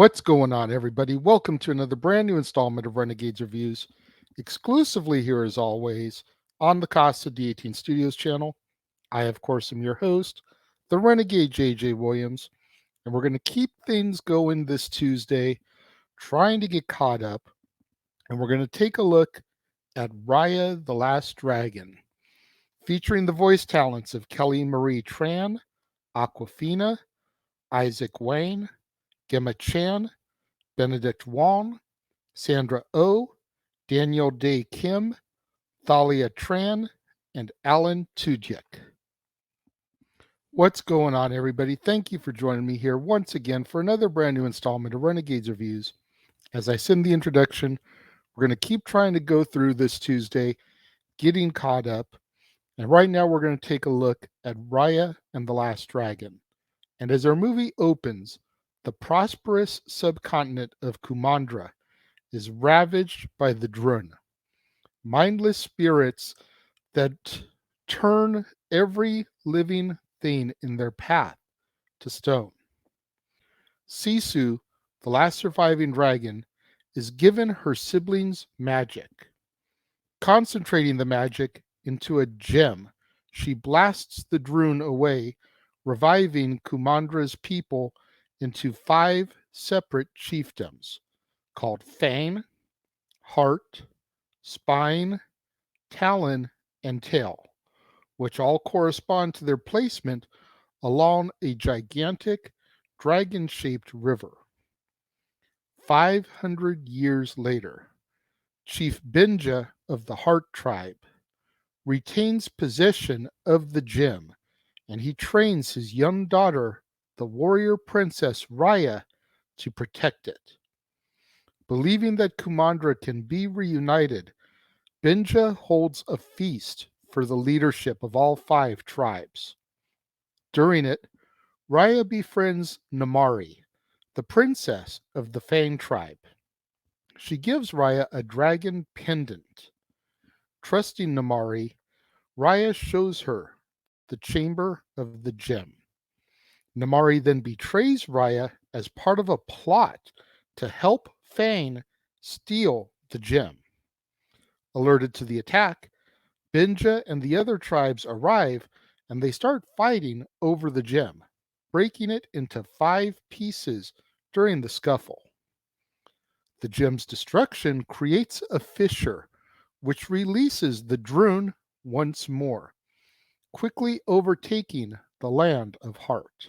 What's going on, everybody? Welcome to another brand new installment of Renegades Reviews, exclusively here as always on the Casa D18 Studios Channel. I, of course, am your host, the Renegade JJ Williams, and we're going to keep things going this Tuesday, trying to get caught up, and we're going to take a look at Raya the Last Dragon, featuring the voice talents of Kelly Marie Tran, Awkwafina, Isaac Wayne, Gemma Chan, Benedict Wong, Sandra Oh, Daniel Day Kim, Thalia Tran, and Alan Tudyk. What's going on, everybody? Thank you for joining me here once again for another brand new installment of Renegades Reviews. As I said in the introduction, we're going to keep trying to go through this Tuesday, getting caught up. And right now, we're going to take a look at Raya and the Last Dragon. And as our movie opens, the prosperous subcontinent of Kumandra is ravaged by the Drun, mindless spirits that turn every living thing in their path to stone. Sisu, the last surviving dragon, is given her siblings' magic. Concentrating the magic into a gem, she blasts the Drun away, reviving Kumandra's people into 5 separate chiefdoms called Fang, Heart, Spine, Talon, and Tail, which all correspond to their placement along a gigantic dragon-shaped river. 500 years later, Chief Benja of the Heart tribe retains possession of the gem, and he trains his young daughter, the warrior princess Raya, to protect it. Believing that Kumandra can be reunited, Benja holds a feast for the leadership of all 5 tribes. During it, Raya befriends Namari, the princess of the Fang tribe. She gives Raya a dragon pendant. Trusting Namari, Raya shows her the chamber of the gem. Namari then betrays Raya as part of a plot to help Fang steal the gem. Alerted to the attack, Benja and the other tribes arrive and they start fighting over the gem, breaking it into 5 pieces during the scuffle. The gem's destruction creates a fissure, which releases the Drun once more, quickly overtaking the land of Heart.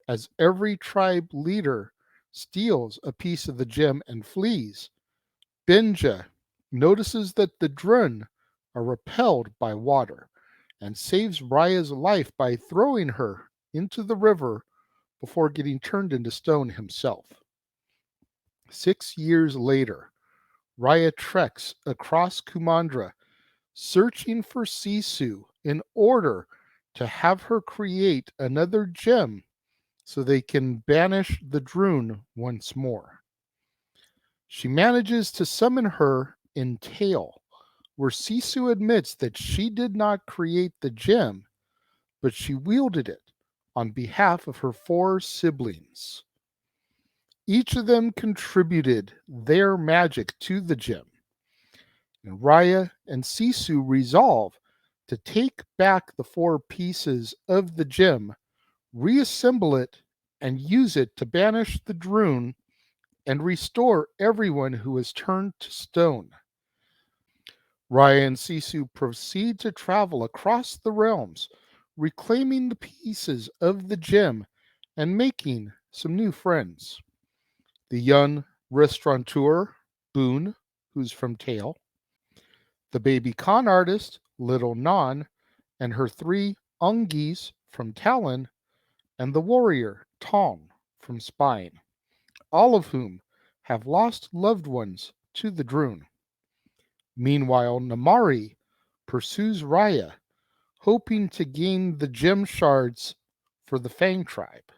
As every tribe leader steals a piece of the gem and flees, Benja notices that the Drun are repelled by water and saves Raya's life by throwing her into the river before getting turned into stone himself. 6 years later, Raya treks across Kumandra, searching for Sisu in order to have her create another gem so they can banish the Drun once more. She manages to summon her in Tail, where Sisu admits that she did not create the gem, but she wielded it on behalf of her 4 siblings. Each of them contributed their magic to the gem, and Raya and Sisu resolve to take back the 4 pieces of the gem, reassemble it, and use it to banish the Drun and restore everyone who is turned to stone. Raya and Sisu proceed to travel across the realms, reclaiming the pieces of the gem and making some new friends. The young restaurateur, Boone, who's from Tail, the baby con artist, Little Non, and her 3 Ungis from Talon, and the warrior, Tong, from Spine, all of whom have lost loved ones to the Drun. Meanwhile, Namari pursues Raya, hoping to gain the gem shards for the Fang tribe.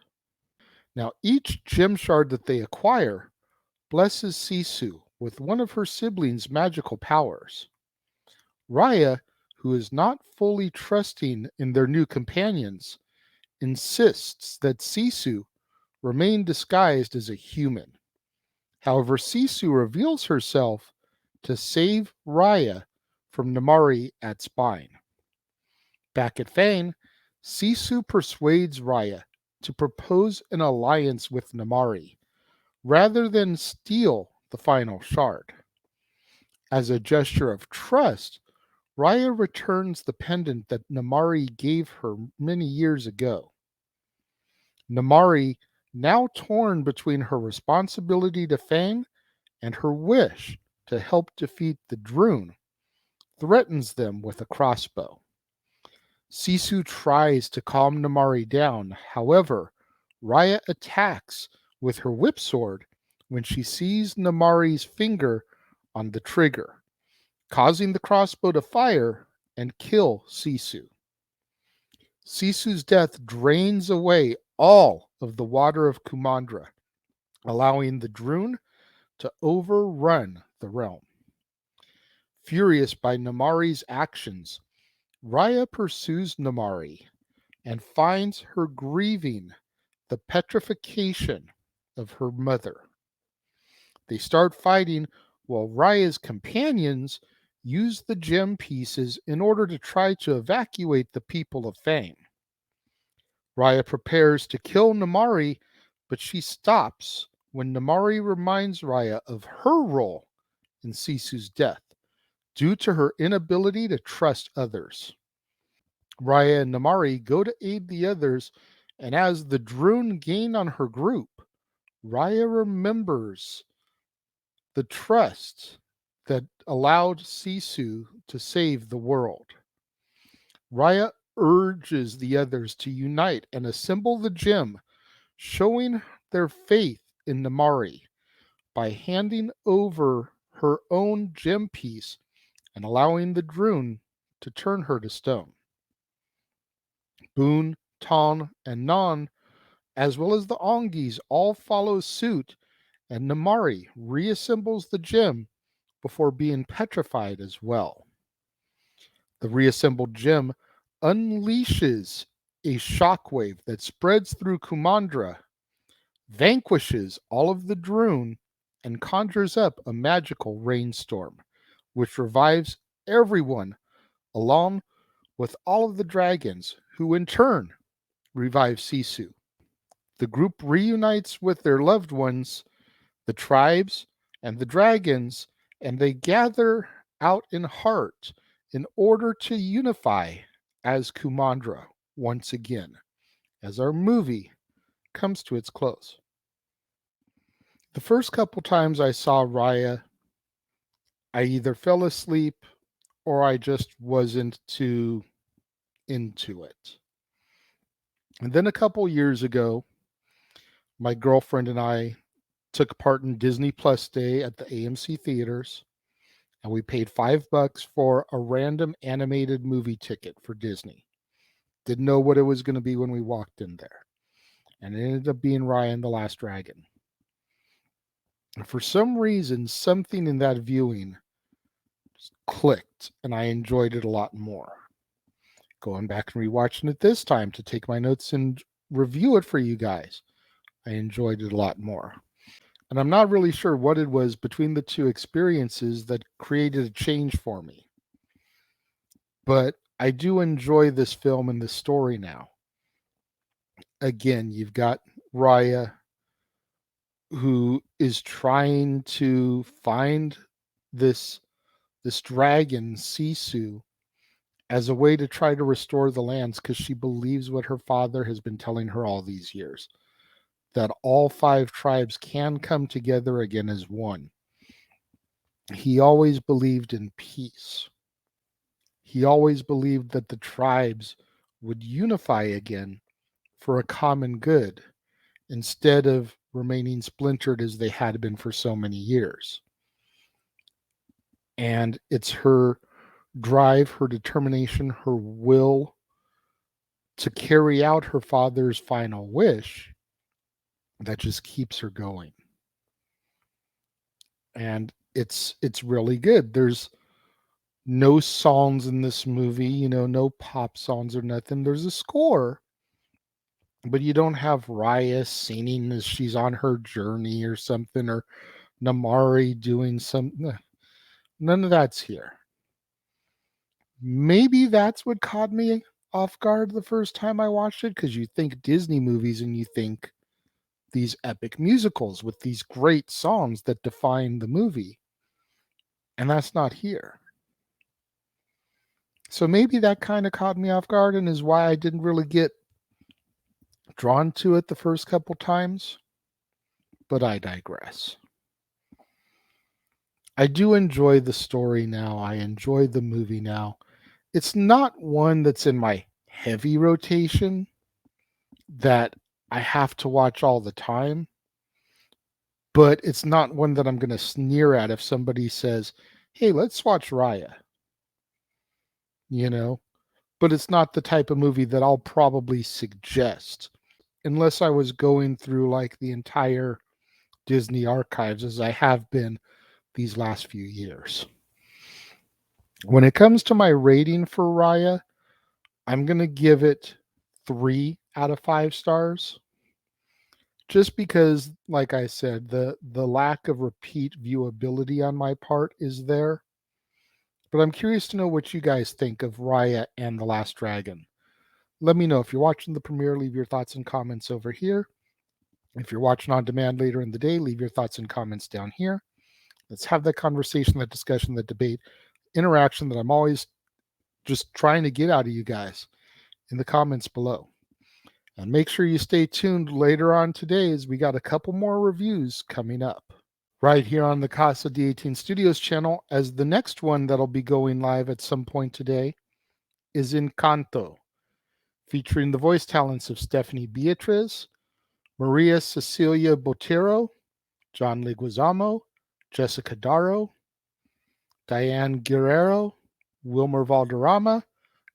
Now, each gem shard that they acquire blesses Sisu with one of her siblings' magical powers. Raya, who is not fully trusting in their new companions, insists that Sisu remain disguised as a human. However, Sisu reveals herself to save Raya from Namari at Spine. Back at Fane, Sisu persuades Raya to propose an alliance with Namari rather than steal the final shard. As a gesture of trust, Raya returns the pendant that Namari gave her many years ago. Namari, now torn between her responsibility to Fane and her wish to help defeat the Droon, threatens them with a crossbow. Sisu tries to calm Namari down. However, Raya attacks with her whip sword when she sees Namari's finger on the trigger, causing the crossbow to fire and kill Sisu. Sisu's death drains away all of the water of Kumandra, allowing the Droon to overrun the realm. Furious by Namari's actions, Raya pursues Namari and finds her grieving the petrification of her mother. They start fighting while Raya's companions use the gem pieces in order to try to evacuate the people of Fang. Raya prepares to kill Namari, but she stops when Namari reminds Raya of her role in Sisu's death due to her inability to trust others. Raya and Namari go to aid the others, and as the Droon gain on her group, Raya remembers the trust that allowed Sisu to save the world. Raya urges the others to unite and assemble the gem, showing their faith in Namari by handing over her own gem piece and allowing the Droon to turn her to stone. Boon, Ton, and Non, as well as the Ongis, all follow suit, and Namari reassembles the gem before being petrified as well. The reassembled gem unleashes a shockwave that spreads through Kumandra, vanquishes all of the Droon, and conjures up a magical rainstorm, which revives everyone along with all of the dragons, who in turn revive Sisu. The group reunites with their loved ones, the tribes, and the dragons, and they gather out in heart in order to unify as Kumandra once again, as our movie comes to its close. The first couple times I saw Raya, I either fell asleep or I just wasn't too into it. And then a couple years ago, my girlfriend and I took part in Disney Plus Day at the AMC theaters, and we paid $5 for a random animated movie ticket for Disney. Didn't know what it was going to be when we walked in there, and it ended up being Raya and the Last Dragon. And for some reason, something in that viewing clicked, and I enjoyed it a lot more. Going back and rewatching it this time to take my notes and review it for you guys, I enjoyed it a lot more. And I'm not really sure what it was between the two experiences that created a change for me. But I do enjoy this film and this story now. Again, you've got Raya, who is trying to find this dragon, Sisu, as a way to try to restore the lands because she believes what her father has been telling her all these years, that all 5 tribes can come together again as one. He always believed in peace. He always believed that the tribes would unify again for a common good instead of remaining splintered as they had been for so many years. And it's her drive, her determination, her will to carry out her father's final wish that just keeps her going. And it's really good. There's no songs in this movie, no pop songs or nothing. There's a score, but you don't have Raya singing as she's on her journey or something, or Namari doing some. None of that's here. Maybe that's what caught me off guard the first time I watched it, because you think Disney movies and you think these epic musicals with these great songs that define the movie, and that's not here. So maybe that kind of caught me off guard and is why I didn't really get drawn to it the first couple times. But I digress. I do enjoy the story now. I enjoy the movie now. It's not one that's in my heavy rotation that I have to watch all the time, but it's not one that I'm going to sneer at if somebody says, hey, let's watch Raya. You know, but it's not the type of movie that I'll probably suggest unless I was going through like the entire Disney archives as I have been these last few years. When it comes to my rating for Raya, I'm going to give it 3 out of 5 stars. Just because, like I said, the lack of repeat viewability on my part is there. But I'm curious to know what you guys think of Raya and the Last Dragon. Let me know. If you're watching the premiere, leave your thoughts and comments over here. If you're watching on demand later in the day, leave your thoughts and comments down here. Let's have that conversation, that discussion, that debate, interaction that I'm always just trying to get out of you guys in the comments below. And make sure you stay tuned later on today, as we got a couple more reviews coming up right here on the Casa D18 Studios channel, as the next one that'll be going live at some point today is Encanto, featuring the voice talents of Stephanie Beatriz, Maria Cecilia Botero, John Leguizamo, Jessica Darrow, Diane Guerrero, Wilmer Valderrama,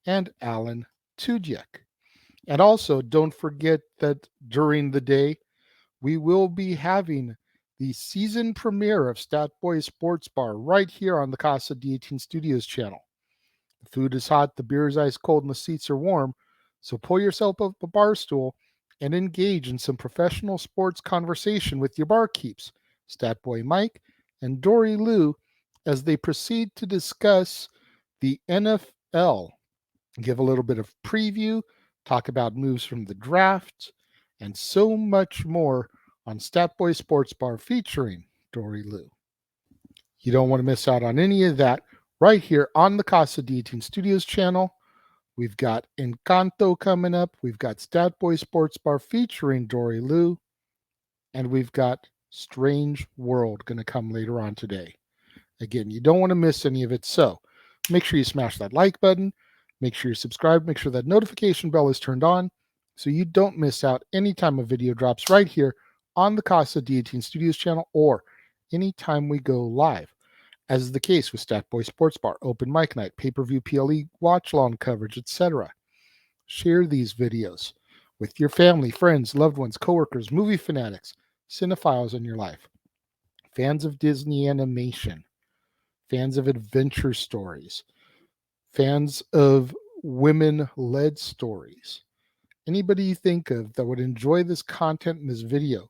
and Alan Tudyk. And also, don't forget that during the day, we will be having the season premiere of Stat Boy Sports Bar right here on the Casa D18 Studios channel. The food is hot, the beer is ice cold, and the seats are warm, so pull yourself up a bar stool and engage in some professional sports conversation with your barkeeps, Stat Boy Mike and Dory Lou, as they proceed to discuss the NFL, give a little bit of preview, talk about moves from the draft, and so much more on Stat Boy Sports Bar featuring Dory Lou. You don't want to miss out on any of that right here on the Casa D18 Studios channel. We've got Encanto coming up. We've got Stat Boy Sports Bar featuring Dory Lou. And we've got Strange World going to come later on today. Again, you don't want to miss any of it. So make sure you smash that like button. Make sure you subscribe. Make sure that notification bell is turned on so you don't miss out anytime a video drops right here on the Casa D18 Studios channel, or anytime we go live, as is the case with Stat Boy Sports Bar, Open Mic Night, Pay-Per-View PLE, watch-along coverage, etc. Share these videos with your family, friends, loved ones, coworkers, movie fanatics, cinephiles in your life, fans of Disney animation, fans of adventure stories, fans of women-led stories. Anybody you think of that would enjoy this content in this video,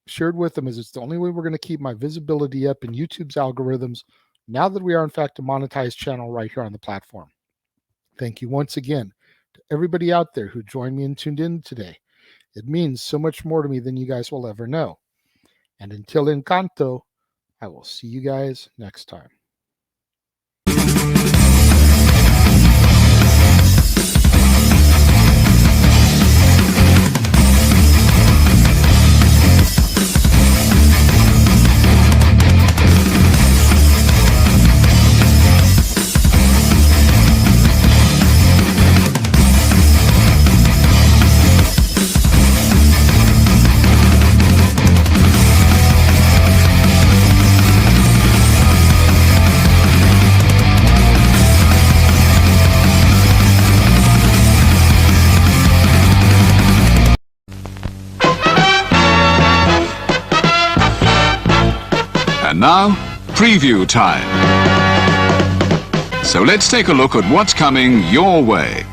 share it with them, as it's the only way we're going to keep my visibility up in YouTube's algorithms now that we are, in fact, a monetized channel right here on the platform. Thank you once again to everybody out there who joined me and tuned in today. It means so much more to me than you guys will ever know. And until Encanto, I will see you guys next time. And now, preview time. So let's take a look at what's coming your way.